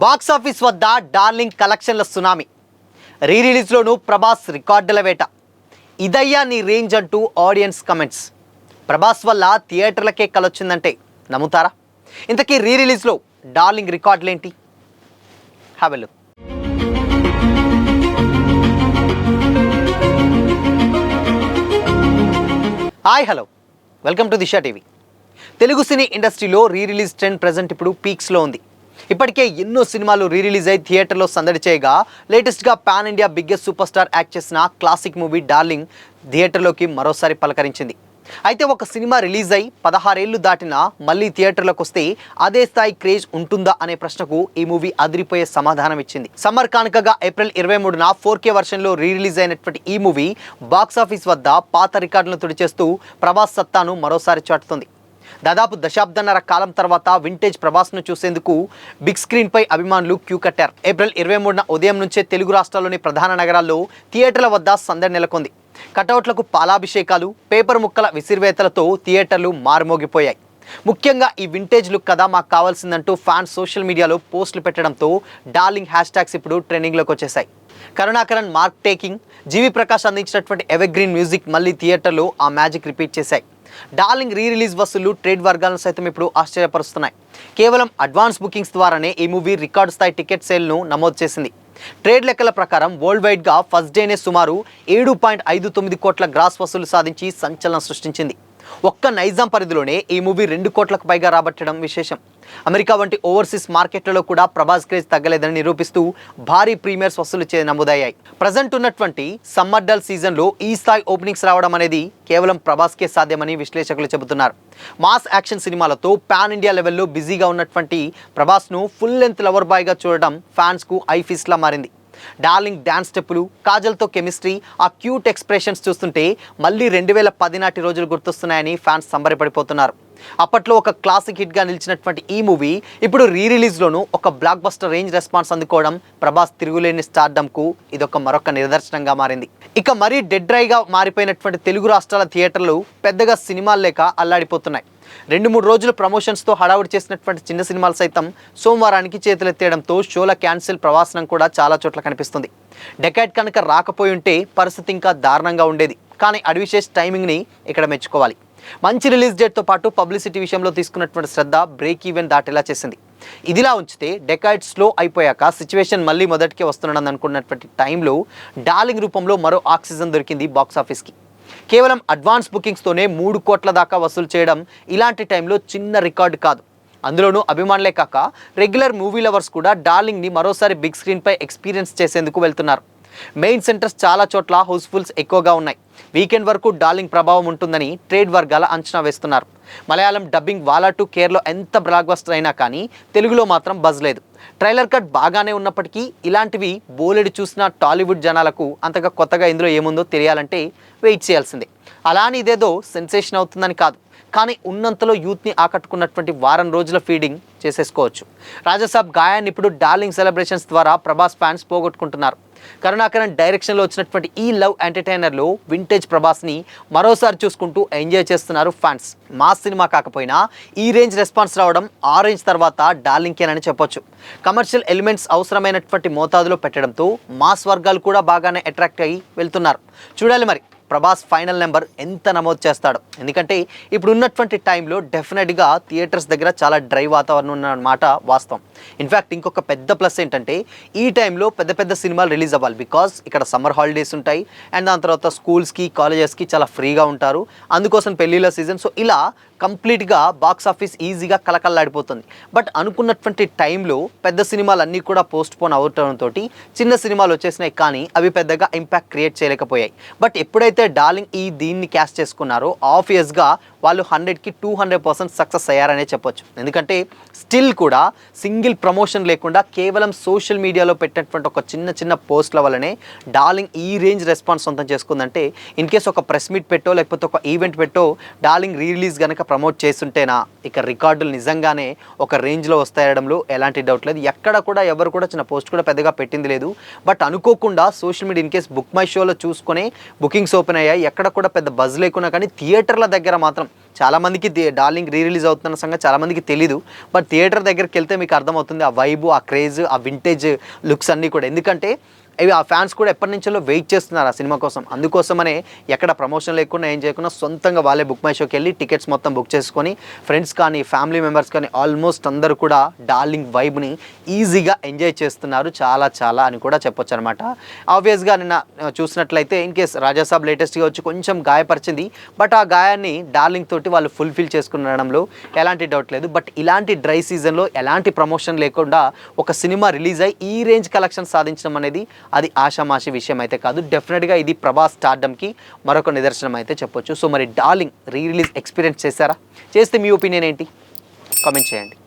Box office వద్ద darling కలెక్షన్ల tsunami. రీ రిలీజ్లోనూ ప్రభాస్ రికార్డుల వేట. ఇదయ్యా నీ రేంజ్ అంటూ ఆడియన్స్ కమెంట్స్. ప్రభాస్ వల్ల థియేటర్లకే కలొచ్చిందంటే నమ్ముతారా? ఇంతకీ రీ రిలీజ్లో డార్లింగ్ రికార్డులేంటి? Have a look. Hi, hello, welcome to Disha TV. Telugu cine ఇండస్ట్రీలో రీ రిలీజ్ ట్రెండ్ ప్రజెంట్ ఇప్పుడు పీక్స్లో ఉంది. ఇప్పటికే ఎన్నో సినిమాలు రీ రిలీజ్ అయి థియేటర్లో సందడి చేయగా లేటెస్ట్గా pan India biggest super star act చేసిన క్లాసిక్ మూవీ డార్లింగ్ థియేటర్లోకి మరోసారి పలకరించింది. అయితే ఒక సినిమా రిలీజ్ అయి 16 ఏళ్లు దాటినా మళ్ళీ థియేటర్లోకి వస్తే అదే స్థాయి క్రేజ్ ఉంటుందా అనే ప్రశ్నకు ఈ మూవీ అదిరిపోయే సమాధానం ఇచ్చింది. సమ్మర్ కానుకగా ఏప్రిల్ 23న 4K వర్షన్లో రీ రిలీజ్ అయినటువంటి ఈ మూవీ బాక్సాఫీస్ వద్ద పాత రికార్డులను తుడిచేస్తూ ప్రభాస్ సత్తాను మరోసారి చాటుతుంది. దాదాపు దశాబ్దన్నర కాలం తర్వాత వింటేజ్ ప్రభాస్ను చూసేందుకు బిగ్ స్క్రీన్పై అభిమానులు క్యూ కట్టారు. ఏప్రిల్ 23న ఉదయం నుంచే తెలుగు రాష్ట్రాల్లోని ప్రధాన నగరాల్లో థియేటర్ల వద్ద సందడి నెలకొంది. కటౌట్లకు పాలాభిషేకాలు, పేపర్ ముక్కల విసిరివేతలతో థియేటర్లు మారుమోగిపోయాయి. ముఖ్యంగా ఈ వింటేజ్ లుక్ కదా మాకు కావాల్సిందంటూ ఫ్యాన్స్ సోషల్ మీడియాలో పోస్టులు పెట్టడంతో డార్లింగ్ హ్యాష్ ట్యాగ్స్ ఇప్పుడు ట్రెండింగ్లోకి వచ్చేసాయి. కరుణాకరన్ మార్క్ టేకింగ్, జీవి ప్రకాష్ అందించినటువంటి ఎవర్గ్రీన్ మ్యూజిక్ మళ్ళీ థియేటర్లో ఆ మ్యాజిక్ రిపీట్ చేశాయి. డార్లింగ్ రీ రిలీజ్ వసూళ్లు ట్రేడ్ వర్గాలను సైతం ఇప్పుడు ఆశ్చర్యపరుస్తున్నాయి. కేవలం అడ్వాన్స్ బుకింగ్స్ ద్వారానే ఈ మూవీ రికార్డు స్థాయి టికెట్ సేల్ను నమోదు చేసింది. ట్రేడ్ లెక్కల ప్రకారం వరల్డ్ వైడ్గా ఫస్ట్ డేనే సుమారు 7.59 కోట్ల గ్రాస్ వసూలు సాధించి సంచలనం సృష్టించింది. ఒక్క నైజాం పరిధిలోనే ఈ మూవీ 2 కోట్లకు పైగా రాబట్టడం విశేషం. అమెరికా వంటి ఓవర్సీస్ మార్కెట్లలో కూడా ప్రభాస్ క్రేజ్ తగ్గలేదని నిరూపిస్తూ భారీ ప్రీమియర్స్ వసూలు నమోదయ్యాయి. ప్రజెంట్ ఉన్నటువంటి సమ్మర్ డల్ సీజన్లో ఈ స్థాయి ఓపెనింగ్స్ రావడం అనేది కేవలం ప్రభాస్కే సాధ్యమని విశ్లేషకులు చెబుతున్నారు. మాస్ యాక్షన్ సినిమాలతో పాన్ ఇండియా లెవెల్లో బిజీగా ఉన్నటువంటి ప్రభాస్ను ఫుల్ లెంత్ లవర్ బాయ్గా చూడడం ఫ్యాన్స్కు ఐ ఫీస్ట్లా మారింది. డార్లింగ్ డ్యాన్స్ స్టెప్పులు, కాజల్తో కెమిస్ట్రీ, ఆ క్యూట్ ఎక్స్ప్రెషన్స్ చూస్తుంటే మళ్ళీ 2010 నాటి రోజులు గుర్తొస్తున్నాయని ఫ్యాన్స్ సంబరపడిపోతున్నారు. అప్పట్లో ఒక క్లాసిక్ హిట్గా నిలిచినటువంటి ఈ మూవీ ఇప్పుడు రీ రిలీజ్లోనూ ఒక బ్లాక్ బస్టర్ రేంజ్ రెస్పాన్స్ అందుకోవడం ప్రభాస్ తిరుగులేని స్టార్డమ్కు ఇదొక మరొక నిదర్శనంగా మారింది. ఇక మరీ డెడ్ డ్రైగా మారిపోయినటువంటి తెలుగు రాష్ట్రాల థియేటర్లు పెద్దగా సినిమాలు లేక అల్లాడిపోతున్నాయి. 2-3 రోజులు ప్రమోషన్స్తో హడావుడి చేసినటువంటి చిన్న సినిమాలు సైతం సోమవారానికి చేతులెత్తేయడంతో షోల క్యాన్సిల్ ప్రవాసనం కూడా చాలా చోట్ల కనిపిస్తుంది. డెకాడ్ కనుక రాకపోయి ఉంటే పరిస్థితి ఇంకా దారుణంగా ఉండేది. కానీ అడ్విషేస్ టైమింగ్ని ఇక్కడ మెచ్చుకోవాలి. మంచి రిలీజ్ డేట్తో పాటు పబ్లిసిటీ విషయంలో తీసుకున్నటువంటి శ్రద్ధ బ్రేక్ ఈవెన్ దాటేలా చేసింది. ఇదిలా ఉంచితే డెకాడ్ స్లో అయిపోయాక సిచ్యువేషన్ మళ్ళీ మొదటికే వస్తున్నాడని అనుకున్నటువంటి టైంలో డార్లింగ్ రూపంలో మరో ఆక్సిజన్ దొరికింది బాక్సాఫీస్కి. కేవలం అడ్వాన్స్ బుకింగ్స్తోనే 3 కోట్ల దాకా వసూలు చేయడం ఇలాంటి టైంలో చిన్న రికార్డు కాదు. అందులోనూ అభిమానులే కాక రెగ్యులర్ మూవీ లవర్స్ కూడా డార్లింగ్ని మరోసారి బిగ్ స్క్రీన్పై ఎక్స్పీరియన్స్ చేసేందుకు వెళ్తున్నారు. మెయిన్ సెంటర్స్ చాలా చోట్ల హౌస్ఫుల్స్ ఎక్కువగా ఉన్నాయి. వీకెండ్ వరకు డార్లింగ్ ప్రభావం ఉంటుందని ట్రేడ్ వర్గాల అంచనా వేస్తున్నారు. మలయాళం డబ్బింగ్ వాలా 2 కేర్లో ఎంత బ్లాక్ బస్టర్ అయినా కానీ తెలుగులో మాత్రం బజ్ లేదు. ట్రైలర్ కట్ బాగానే ఉన్నప్పటికీ ఇలాంటివి బోలెడు చూసిన టాలీవుడ్ జనాలకు అంతగా కొత్తగా ఇందులో ఏముందో తెలియాలంటే వెయిట్ చేయాల్సిందే. అలా అని ఇదేదో సెన్సేషన్ అవుతుందని కాదు, కానీ ఉన్నంతలో యూత్ని ఆకట్టుకున్నటువంటి వారం రోజుల ఫీడింగ్ చేసేసుకోవచ్చు. రాజాసాబ్ గాయాన్ని ఇప్పుడు డార్లింగ్ సెలబ్రేషన్స్ ద్వారా ప్రభాస్ ఫ్యాన్స్ పోగొట్టుకుంటున్నారు. కరుణాకరన్ డైరెక్షన్లో వచ్చినటువంటి ఈ లవ్ ఎంటర్టైనర్లో వింటేజ్ ప్రభాస్ని మరోసారి చూసుకుంటూ ఎంజాయ్ చేస్తున్నారు ఫ్యాన్స్. మాస్ సినిమా కాకపోయినా ఈ రేంజ్ రెస్పాన్స్ రావడం ఆ రేంజ్ తర్వాత డార్లింగ్కేనని చెప్పొచ్చు. కమర్షియల్ ఎలిమెంట్స్ అవసరమైనటువంటి మోతాదులో పెట్టడంతో మాస్ వర్గాలు కూడా బాగానే అట్రాక్ట్ అయ్యి వెళ్తున్నారు. చూడాలి మరి ప్రభాస్ ఫైనల్ నెంబర్ ఎంత నమోదు చేస్తాడు. ఎందుకంటే ఇప్పుడు ఉన్నటువంటి టైంలో డెఫినెట్గా థియేటర్స్ దగ్గర చాలా డ్రై వాతావరణం ఉన్నమాట వాస్తవం. ఇన్ఫ్యాక్ట్ ఇంకొక పెద్ద ప్లస్ ఏంటంటే ఈ టైంలో పెద్ద పెద్ద సినిమాలు రిలీజ్ అవ్వాలి. బికాస్ ఇక్కడ సమ్మర్ హాలిడేస్ ఉంటాయి అండ్ దాని తర్వాత స్కూల్స్కి కాలేజెస్కి చాలా ఫ్రీగా ఉంటారు. అందుకోసం పెళ్ళిళ్ళ సీజన్. సో ఇలా కంప్లీట్గా బాక్స్ ఆఫీస్ ఈజీగా కలకల్లాడిపోతుంది. బట్ అనుకున్నటువంటి టైంలో పెద్ద సినిమాలు అన్నీ కూడా పోస్ట్ పోన్ అవడంతో చిన్న సినిమాలు వచ్చేసినాయి, కానీ అవి పెద్దగా ఇంపాక్ట్ క్రియేట్ చేయలేకపోయాయి. బట్ ఎప్పుడైతే డార్లింగ్ దీన్ని క్యాష్ చేసుకున్నారో ఆబ్వియస్గా వాళ్ళు 100కి 200% సక్సెస్ అయ్యారనే చెప్పొచ్చు. ఎందుకంటే స్టిల్ కూడా సింగిల్ ప్రమోషన్ లేకుండా కేవలం సోషల్ మీడియాలో పెట్టినటువంటి ఒక చిన్న పోస్ట్ల వల్లనే డార్లింగ్ ఈ రేంజ్ రెస్పాన్స్ సొంతం చేసుకుందంటే ఇన్ కేస్ ఒక ప్రెస్ మీట్ పెట్టో లేకపోతే ఒక ఈవెంట్ పెట్టో డార్లింగ్ రీ రిలీజ్ కనుక ప్రమోట్ చేస్తుంటేనా ఇక రికార్డులు నిజంగానే ఒక రేంజ్లో వస్తాయడంలో ఎలాంటి డౌట్ లేదు. ఎక్కడ కూడా ఎవరు కూడా చిన్న పోస్ట్ కూడా పెద్దగా పెట్టింది లేదు. బట్ అనుకోకుండా social media in case book my షోలో చూసుకునే బుకింగ్స్ ఓపెన్ అయ్యాయి. ఎక్కడ కూడా పెద్ద బజ్ లేకున్నా కానీ థియేటర్ల దగ్గర మాత్రం చాలామందికి డార్లింగ్ రీ రిలీజ్ అవుతున్న సంగతి చాలామందికి తెలీదు. బట్ థియేటర్ దగ్గరికి వెళ్తే మీకు అర్థమవుతుంది ఆ వైబు, ఆ క్రేజ్, ఆ వింటేజ్ లుక్స్ అన్నీ కూడా. ఎందుకంటే ఇవి ఆ ఫ్యాన్స్ కూడా ఎప్పటి నుంచో వెయిట్ చేస్తున్నారు ఆ సినిమా కోసం. అందుకోసమనే ఎక్కడ ప్రమోషన్ లేకుండా ఏం చేయకుండా సొంతంగా వాళ్ళే బుక్ మై షోకి వెళ్ళి టికెట్స్ మొత్తం బుక్ చేసుకొని ఫ్రెండ్స్ కానీ ఫ్యామిలీ మెంబర్స్ కానీ ఆల్మోస్ట్ అందరూ కూడా డార్లింగ్ వైబ్ని ఈజీగా ఎంజాయ్ చేస్తున్నారు చాలా అని కూడా చెప్పొచ్చు అనమాట. ఆబ్వియస్గా నిన్న చూసినట్లయితే ఇన్ కేస్ రాజాసాబ్ లేటెస్ట్గా వచ్చి కొంచెం గాయపరిచింది. బట్ ఆ గాయాన్ని డార్లింగ్ తోటి వాళ్ళు ఫుల్ఫిల్ చేసుకునడంలో ఎలాంటి డౌట్ లేదు. బట్ ఇలాంటి డ్రై సీజన్లో ఎలాంటి ప్రమోషన్ లేకుండా ఒక సినిమా రిలీజ్ అయ్యి ఈ రేంజ్ కలెక్షన్ సాధించడం అనేది అది ఆషామాషి విషయం అయితే కాదు. డెఫినెట్గా ఇది ప్రభాస్ స్టార్డమ్కి మరొక నిదర్శనం అయితే చెప్పొచ్చు. సో మరి డార్లింగ్ రీ రిలీజ్ ఎక్స్పీరియన్స్ చేశారా? చేస్తే మీ ఒపీనియన్ ఏంటి? కామెంట్ చేయండి.